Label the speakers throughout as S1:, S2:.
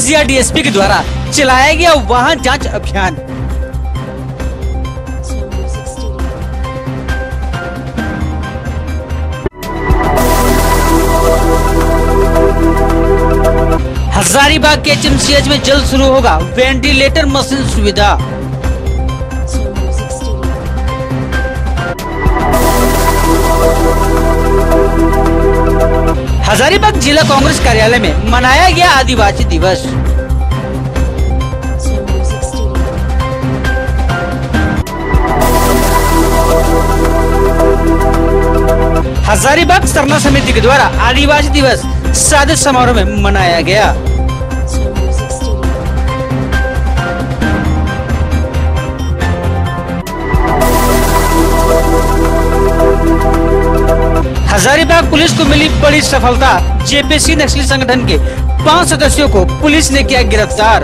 S1: CCR DSP के द्वारा चलाया गया वाहन जांच अभियान। हजारीबाग के एचएमसीएच में जल्द शुरू होगा वेंटिलेटर मशीन सुविधा। हजारीबाग जिला कांग्रेस कार्यालय में मनाया गया आदिवासी दिवस। हजारीबाग सरना समिति के द्वारा आदिवासी दिवस सादे समारोह में मनाया गया। हजारीबाग पुलिस को मिली बड़ी सफलता। जेपीसी नक्सली संगठन के 5 सदस्यों को पुलिस ने किया गिरफ्तार।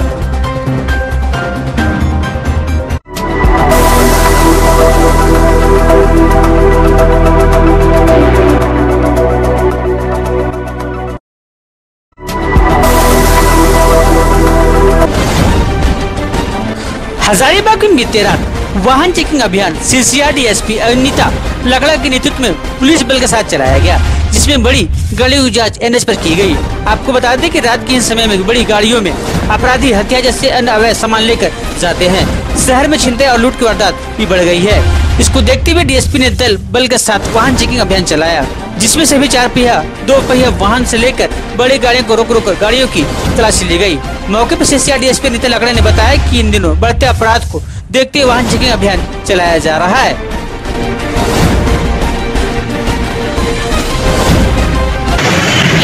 S1: हजारीबाग में बीते रात वाहन चेकिंग अभियान सीसीआर डीएसपी अनिता लकड़ा के नेतृत्व में पुलिस बल के साथ चलाया गया, जिसमें बड़ी गाड़ियों की जांच एनएच पर की गई। आपको बता दें कि रात के समय में बड़ी गाड़ियों में अपराधी हथियार जैसे अन्य अवैध सामान लेकर जाते हैं। शहर में छिनतई और लूट की वारदात भी बढ़ गई है। इसको देखते हुए डीएसपी ने दल बल के साथ वाहन चेकिंग अभियान चलाया, जिसमें सभी 4 पहिया 2 पहिया वाहन से लेकर बड़ी गाड़ियों को रोक कर गाड़ियों की तलाशी ली गई। मौके पर सीसीआर डीएसपी अनिता लकड़ा ने बताया कि इन दिनों बढ़ते अपराध को देखते हुए वाहन चेकिंग अभियान चलाया जा रहा है।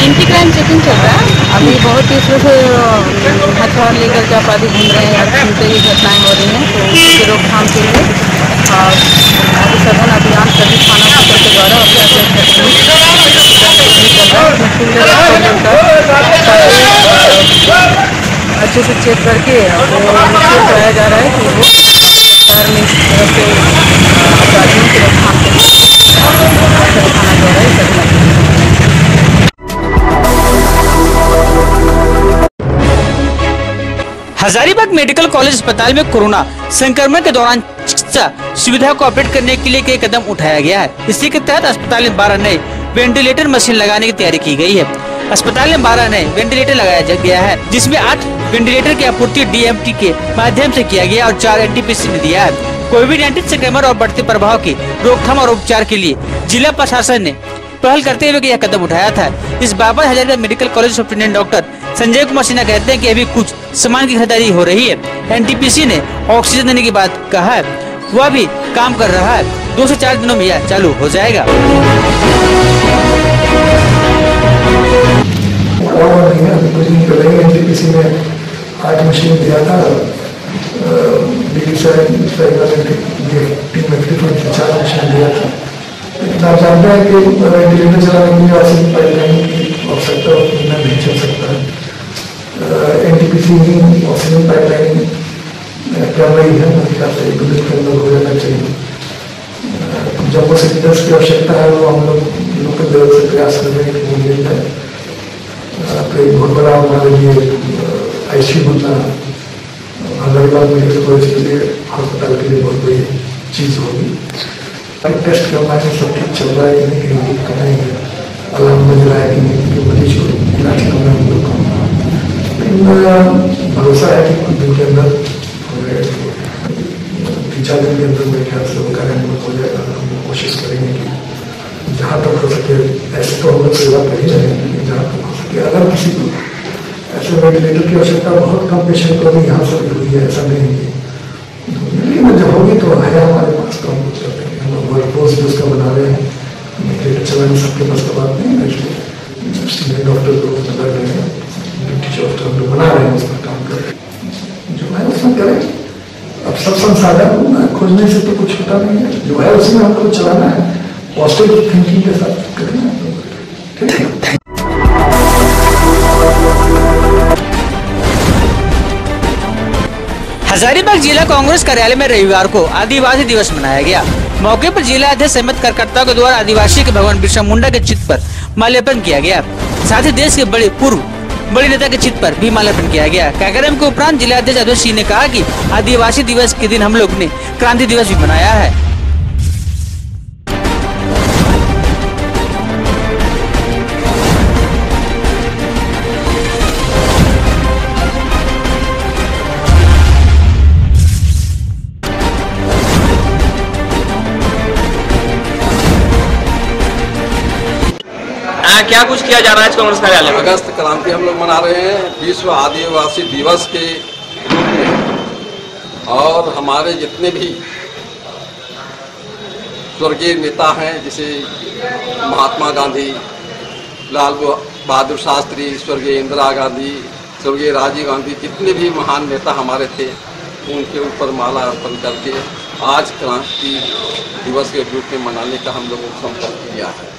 S2: एंटी क्राइम चेकिंग चल रहा है। अभी बहुत ही इसमें से हथियार लेकर के अपराधी घूम रहे हैं, छीनते ही घटनाएं हो रही हैं, तो उसकी रोकथाम के लिए और सघन अभियान सभी थाना क्षेत्र के द्वारा अच्छे से चेक करके कराया जा रहा है कि वो शहर में इस तरह से अपराधियों की रोकथाम के लिए थाना द्वारा सघन।
S1: हजारीबाग मेडिकल कॉलेज अस्पताल में कोरोना संक्रमण के दौरान चिकित्सा सुविधा को अपडेट करने के लिए कई कदम उठाया गया है। इसी के तहत अस्पताल में 12 नए वेंटिलेटर मशीन लगाने की तैयारी की गई है। अस्पताल में 12 नए वेंटिलेटर लगाया गया है, जिसमें 8 वेंटिलेटर की आपूर्ति डीएमटी के माध्यम से किया गया और 4 एनटीपीसी ने दिया है। कोविड-19 संक्रमण और बढ़ते प्रभाव की रोकथाम और उपचार के लिए जिला प्रशासन ने पहल करते हुए यह कदम उठाया था। इस बाबत Hazaribagh medical college superintendent doctor Sanjay Kumar Sinha कहते हैं कि अभी कुछ सामान की खरीदारी हो रही है। एनटीपीसी ने ऑक्सीजन देने की बात कहा है, वह भी काम कर रहा है। 2 से 4 दिनों में यह चालू हो जाएगा।
S3: एनटीपीसी ने 8 मशीन दिया था, टीम में 4 मशीन दिया था। आप जानते हैं कि वेंटिलेटर चलाने के लिए ऑक्सीजन पाइपलाइन की आवश्यकता नहीं चल सकता है। एनटीपीसी ही ऑक्सीजन पाइपलाइन कर रही है, मेरे ख्याल से 1 दिन के अंदर हो जाना चाहिए। जब वो सिलेंडर्स की आवश्यकता है वो हम लोग के देर से प्रयास कर रहे हैं कि वो मिल जाए। तो एक बहुत बड़ा हमारे लिए आईसीयू बनना हजारीबाग मेडिकल कॉलेज के लिए, अस्पताल के लिए बहुत बड़ी चीज़ होगी। टेस्ट करना है सब ठीक चल रहा है कि नहीं, कहीं दिक्कत नहीं है, अलार्म बज रहा है कि नहीं, कि मरीज को इलाज करना हम लोग को। लेकिन भरोसा है कि कुछ दिन के अंदर 3-4 दिन के अंदर मेरे ख्याल से उनका रेंडम हो जाएगा। हम कोशिश करेंगे कि जहाँ तक हो सके, ऐसे तो हम लोग सेवा कर ही रहे हैं, लेकिन जहाँ तक हो सके अगर किसी को ऐसे वेंटिलेटर की आवश्यकता बहुत कम पेशेंट को भी यहाँ से हुई है, ऐसा नहीं है, लेकिन जब होगी तो है हमारे पास, तो हम लोग करते हैं। रोज भी उसका बना रहे हैं, वेंटिलेटर चलाने सबके पास तो बात नहीं है। सीनियर डॉक्टर को लग रहे हैं, टीचर डॉक्टर हम लोग बना रहे हैं, उस पर काम कर रहे हैं। जो है उसमें करें। अब सब संसाधन खोजने से तो कुछ होता नहीं है, जो है उसमें हमको चलाना है, पॉजिटिव थिंकिंग के साथ करना है। ठीक है।
S1: हजारीबाग जिला कांग्रेस कार्यालय में रविवार को आदिवासी दिवस मनाया गया। मौके पर जिला अध्यक्ष समेत कार्यकर्ताओं के द्वारा आदिवासी के भगवान बिरसा मुंडा के चित्र पर माल्यार्पण किया गया। साथ ही देश के बड़े पूर्व बड़े नेता के चित्र पर भी माल्यार्पण किया गया। कार्यक्रम के उपरांत जिलाध्यक्ष अद्वैत सिंह ने कहा कि आदिवासी दिवस के दिन हम लोग ने क्रांति दिवस भी मनाया है।
S4: क्या कुछ किया जा रहा है आज कांग्रेस कार्यालय में?
S5: अगस्त क्रांति हम लोग मना रहे हैं विश्व आदिवासी दिवस के रूप में, और हमारे जितने भी स्वर्गीय नेता हैं जैसे महात्मा गांधी, लाल बहादुर शास्त्री, स्वर्गीय इंदिरा गांधी, स्वर्गीय राजीव गांधी, जितने भी महान नेता हमारे थे उनके ऊपर माला अर्पण करके आज क्रांति दिवस के रूप में मनाने का हम लोगों को संकल्प किया है।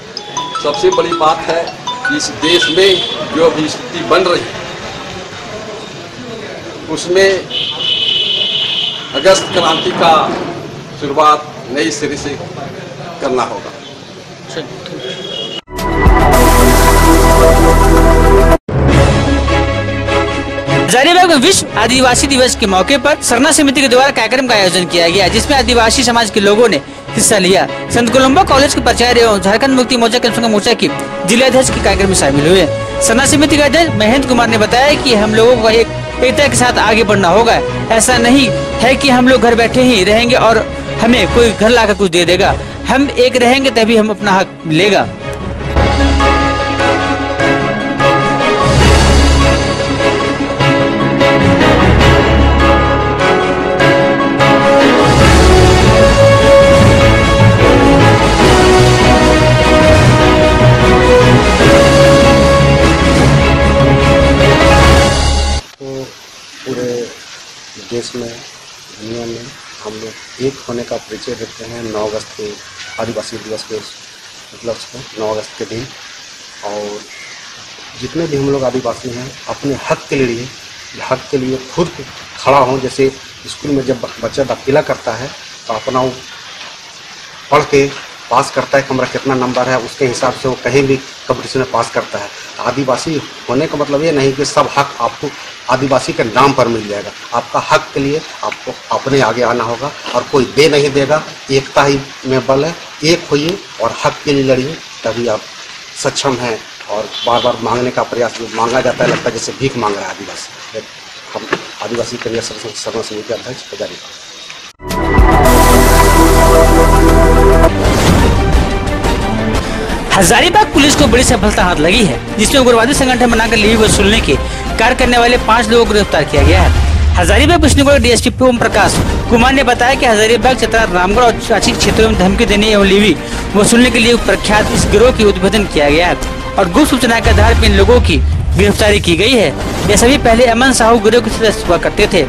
S5: सबसे बड़ी बात है कि इस देश में जो भी स्थिति बन रही है उसमें अगस्त क्रांति का शुरुआत नई सिरे से करना होगा।
S1: हजारीबाग में विश्व आदिवासी दिवस के मौके पर सरना समिति के द्वारा कार्यक्रम का आयोजन किया गया, जिसमें आदिवासी समाज के लोगों ने हिस्सा लिया। संत कोलंबो कॉलेज के प्राचार्य एवं झारखंड मुक्ति मोर्चा के मोर्चा की जिलाध्यक्ष के कार्यक्रम में शामिल हुए। सरना समिति के अध्यक्ष महेंद्र कुमार ने बताया कि हम लोगों को एकता के साथ आगे बढ़ना होगा। ऐसा नहीं है कि हम लोग घर बैठे ही रहेंगे और हमें कोई घर लाकर कुछ दे देगा। हम एक रहेंगे तभी हम अपना हक मिलेगा।
S6: पूरे देश में दुनिया में हम लोग एक होने का परिचय देते हैं 9 अगस्त के आदिवासी दिवस के मतलब 9 अगस्त के दिन। और जितने भी हम लोग आदिवासी हैं अपने हक के लिए खुद खड़ा हों। जैसे स्कूल में जब बच्चा दाखिला करता है तो अपना वो पढ़ के पास करता है, हमारा कितना नंबर है उसके हिसाब से वो कहीं भी कंपटीशन में पास करता है। आदिवासी होने का मतलब ये नहीं कि सब हक आपको आदिवासी के नाम पर मिल जाएगा। आपका हक के लिए आपको अपने आगे आना होगा और कोई दे नहीं देगा। एकता ही में बल है, एक होइए और हक के लिए लड़िए, तभी आप सक्षम हैं। और बार बार मांगने का प्रयास जो मांगा जाता है लगता है जैसे भीख मांग रहा है आदिवासी। हम आदिवासी करियर सरना समिति के अध्यक्ष हजारीबाग।
S1: हजारीबाग पुलिस को बड़ी सफलता हाथ लगी है, जिसमें उग्रवादी संगठन बनाकर लीवी वसूलने के कार्य करने वाले 5 लोगों को गिरफ्तार किया गया है। हजारीबाग पुलिस डीएसपी ओम प्रकाश कुमार ने बताया कि हजारीबाग, चतरा, रामगढ़ और चाची क्षेत्रों में धमकी देने एवं लीवी वसूलने के लिए प्रख्यात इस गिरोह की उद्भेदन किया गया है और गुप्त सूचना के आधार पर इन लोगों की गिरफ्तारी की गई है। ये सभी पहले अमन साहू गिरोह के सदस्य हुआ करते थे।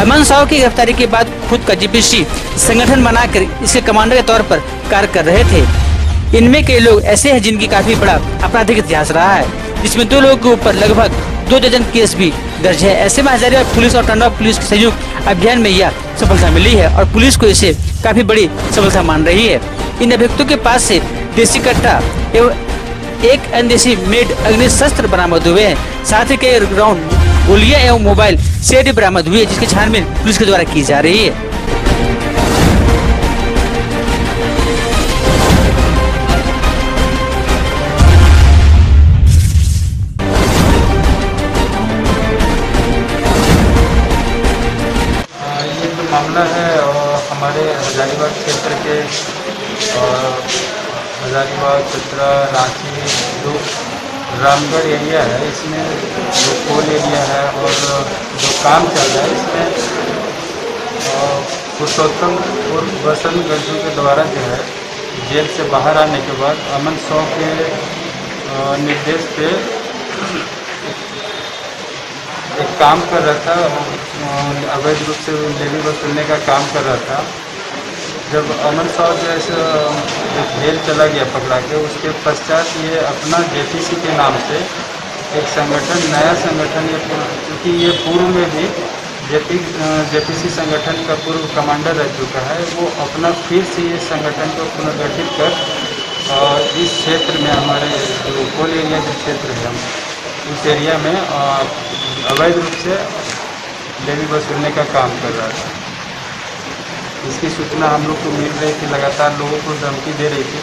S1: अमन साहू की गिरफ्तारी के बाद खुद का जीपीसी संगठन बनाकर इसके कमांडर के तौर पर कार्य कर रहे थे। इनमें कई लोग ऐसे हैं जिनकी काफी बड़ा आपराधिक इतिहास रहा है, जिसमें 2 लोगों के ऊपर लगभग 2 दर्जन केस भी दर्ज है। ऐसे में हजारीबाग पुलिस और टंडवा पुलिस के संयुक्त अभियान में यह सफलता मिली है और पुलिस को इसे काफी बड़ी सफलता मान रही है। इन अभियुक्तों के पास से देसी कट्टा एवं एक अनदेसी मेड अग्नि शस्त्र बरामद हुए हैं। साथ ही कई राउंड गोलियां एवं मोबाइल सेट बरामद हुए, जिसकी छानबीन पुलिस के द्वारा की जा रही है।
S7: मामला है और हमारे हजारीबाग क्षेत्र के हजारीबाग, चतरा, रांची, जो रामगढ़ एरिया है, इसमें जो कोल एरिया है और जो काम चल रहा है इसमें पुरुषोत्तम और बसंत गज्जू के द्वारा जो है जेल से बाहर आने के बाद अमन सौ के निर्देश पे एक काम कर रहा था, अवैध रूप से लेवी वसूलने का काम कर रहा था। जब अमन साहब जैसे जेल चला गया पकड़ा के, उसके पश्चात ये अपना जेपीसी के नाम से एक संगठन, नया संगठन, क्योंकि ये पूर्व में भी जेपीसी संगठन का पूर्व कमांडर रह चुका है, वो अपना फिर से ये संगठन को पुनर्गठित कर इस क्षेत्र में हमारे जो कोल एरिया के क्षेत्र है उस एरिया में अवैध रूप से लेवी वसूलने का काम कर रहा था। इसकी सूचना हम लोग को मिल रही थी, लगातार लोगों को धमकी दे रही थी।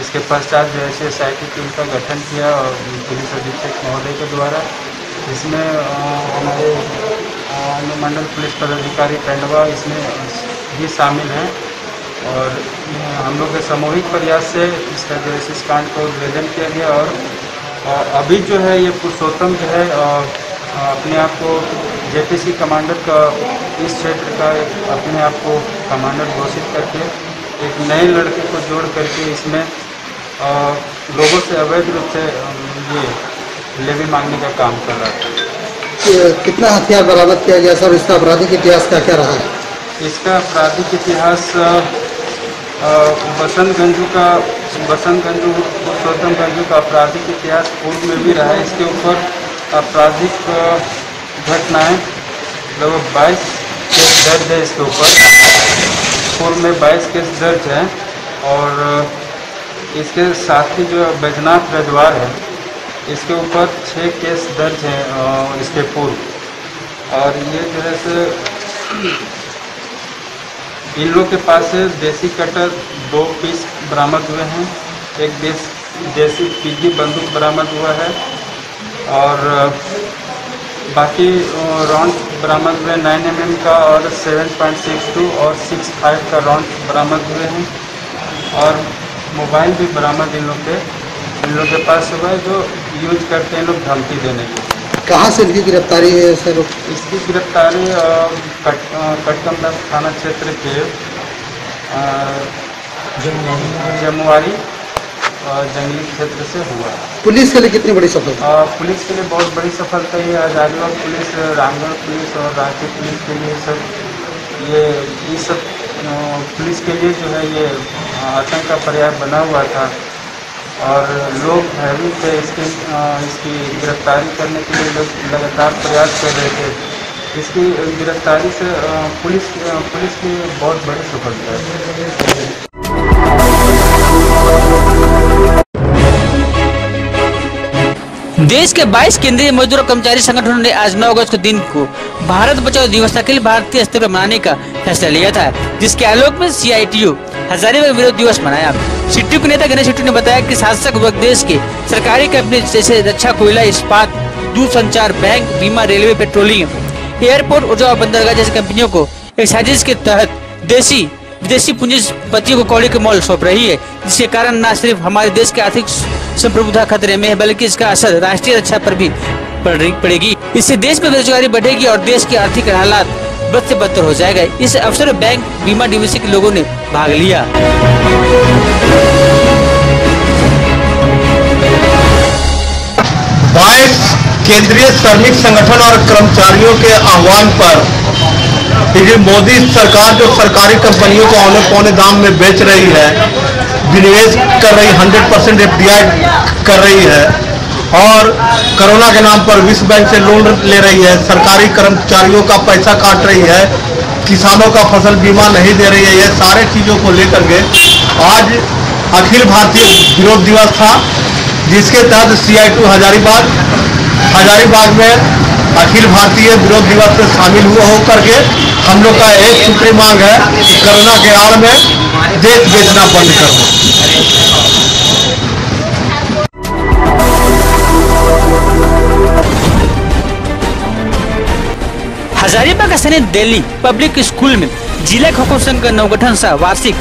S7: इसके पश्चात जो है SIT टीम का गठन किया और पुलिस अधीक्षक महोदय के द्वारा, इसमें हमारे अनुमंडल पुलिस पदाधिकारी टंडवा इसमें भी शामिल हैं और हम लोग के सामूहिक प्रयास से इसका जो है इस कांड को उद्भेदन किया गया। और अभी जो है ये पुरुषोत्तम जो है अपने आप को JPC कमांडर का इस क्षेत्र का अपने आप को कमांडर घोषित करके एक नए लड़के को जोड़ करके इसमें लोगों से अवैध रूप से ये लेवी मांगने का काम कर रहा था।
S8: कितना हथियार बरामद किया गया सर? इसका आपराधिक इतिहास क्या रहा है?
S7: इसका आपराधिक इतिहास बसंत गंजू पुरुषोत्तम गंजू का आपराधिक इतिहास पूर्व में भी रहा है। इसके ऊपर आपराधिक घटनाएं लगभग 22 केस दर्ज है। इसके ऊपर पूर्व में 22 केस दर्ज है और इसके साथ ही जो बैजनाथ रजवार है इसके ऊपर 6 केस दर्ज हैं इसके पूर्व। और ये जो है से इन लोग के पास से देसी कटर 2 पीस बरामद हुए हैं, एक देसी PG बंदूक बरामद हुआ है और बाकी राउंड बरामद हुए 9mm का और 7.62 और 6.5 का राउंड बरामद हुए हैं और मोबाइल भी बरामद इन लोग के पास हुआ है जो यूज करते हैं लोग धमकी देने के।
S8: कहाँ से इनकी गिरफ्तारी है सर?
S7: इसकी गिरफ्तारी कटकमला थाना क्षेत्र के जमुआरी जंगली क्षेत्र से हुआ।
S8: पुलिस के लिए कितनी बड़ी सफलता?
S7: पुलिस के लिए बहुत बड़ी सफलता है। हजारीबाग पुलिस, रामगढ़ पुलिस और रांची पुलिस के लिए सब पुलिस के लिए जो है ये आतंक का पर्याय बना हुआ था और लोग भयभीत थे। इसकी गिरफ्तारी करने के लिए लोग लगातार प्रयास कर रहे थे। इसकी गिरफ्तारी से पुलिस की बहुत बड़ी सफलता है।
S1: देश के 22 केंद्रीय मजदूर और कर्मचारी संगठनों ने आज 9 अगस्त के दिन को भारत बचाओ दिवस अखिल भारतीय स्तर पर मनाने का फैसला लिया था, जिसके आलोक में CITU हजारीबाग विरोध दिवस मनाया। CITU के नेता गणेश शेट्टी ने बताया कि शासक वर्ग देश के सरकारी कंपनी जैसे रक्षा, कोयला, इस्पात, दूरसंचार, बैंक, बीमा, रेलवे, पेट्रोलियम, एयरपोर्ट, ऊर्जा और बंदरगाह जैसी कंपनियों को एक साजिश के तहत विदेशी पूंजीपतियों को कौड़ी के मोल सौंप रही है, जिसके कारण न सिर्फ हमारे देश की आर्थिक संप्रभुता खतरे में है बल्कि इसका असर राष्ट्रीय रक्षा पर भी पड़ेगी। इससे देश में बेरोजगारी बढ़ेगी और देश के आर्थिक हालात बद से बदतर हो जाएगा। इस अवसर में बैंक, बीमा डिवीजन के लोगों ने भाग लिया।
S9: 22 केंद्रीय श्रमिक संगठन और कर्मचारियों के आह्वान पर मोदी सरकार जो सरकारी कंपनियों को औने पौने दाम में बेच रही है, विनिवेश कर रही, 100% FDI कर रही है और कोरोना के नाम पर विश्व बैंक से लोन ले रही है, सरकारी कर्मचारियों का पैसा काट रही है, किसानों का फसल बीमा नहीं दे रही है। ये सारे चीज़ों को लेकर के आज अखिल भारतीय विरोध दिवस था, जिसके तहत CITU हजारीबाग में अखिल भारतीय विरोध दिवस में शामिल होकर के हम लोग का एक सूत्री मांग है कि कोरोना के आड़ में देश बेचना बंद कर दो।
S1: हजारीबाग का सैनिक दिल्ली पब्लिक स्कूल में जिला खो खो संघ का नवगठन सह वार्षिक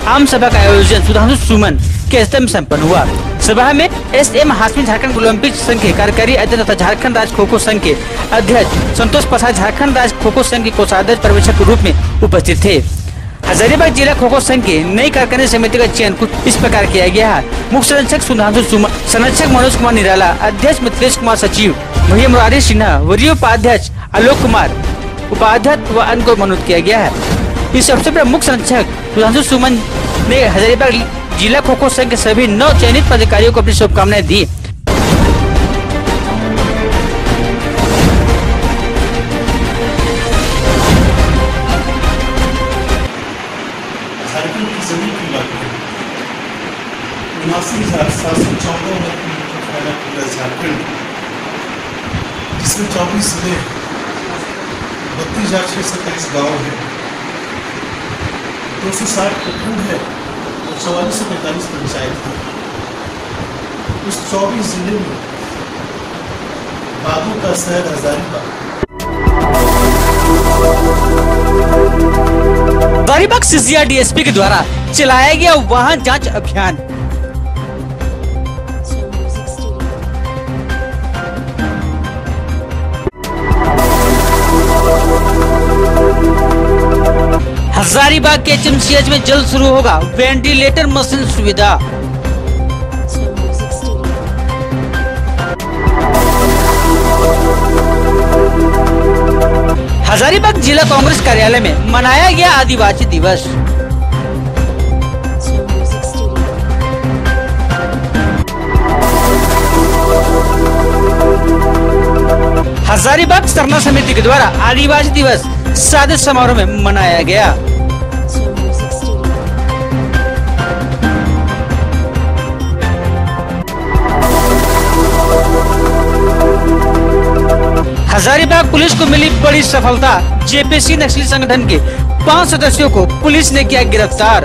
S1: आम सभा का आयोजन सुधांशु सुमन के स्तर में सम्पन्न हुआ। सभा में SM हाशमी झारखंड ओलंपिक संघ के कार्यकारी अध्यक्ष तथा झारखंड राज्य खो खो संघ के अध्यक्ष संतोष प्रसाद झारखंड राज्य खो खो संघ के कोषाध्यक्ष पर्यवेक्षक के रूप में उपस्थित थे। हजारीबाग जिला खो खो संघ के नई कार्यकारिणी समिति का चयन कुछ इस प्रकार किया गया है। मुख्य संरक्षक सुधांशु सुमन, संरक्षक मनोज कुमार निराला, अध्यक्ष मिथिलेश कुमार, सचिव भैया मुरारी सिन्हा, वरीय उपाध्यक्ष आलोक कुमार, उपाध्यक्ष व अन्य को मनोनीत किया गया है। इस अवसर पर मुख्य संरक्षक सुधांशु सुमन ने हजारीबाग जिला खो खो संघ के सभी 9 चयनित पदाधिकारियों को अपनी शुभकामनाएं दी।
S10: झारखंड में 24 जिले, 32,623 गाँव है, 260 प्रखंड है और 44 से 45 पंचायत है। उस 24 जिले में बागों का शहर हजारीबाग
S1: सीसीआर डीएसपी के द्वारा चलाया गया वाहन जांच अभियान। हजारीबाग के एचएमसीएच में जल्द शुरू होगा वेंटिलेटर मशीन सुविधा। हजारीबाग जिला कांग्रेस कार्यालय में मनाया गया आदिवासी दिवस। हजारीबाग सरना समिति के द्वारा आदिवासी दिवस सादे समारोह में मनाया गया। हजारीबाग पुलिस को मिली बड़ी सफलता। जेपीसी नक्सली संगठन के 5 सदस्यों को पुलिस ने किया गिरफ्तार।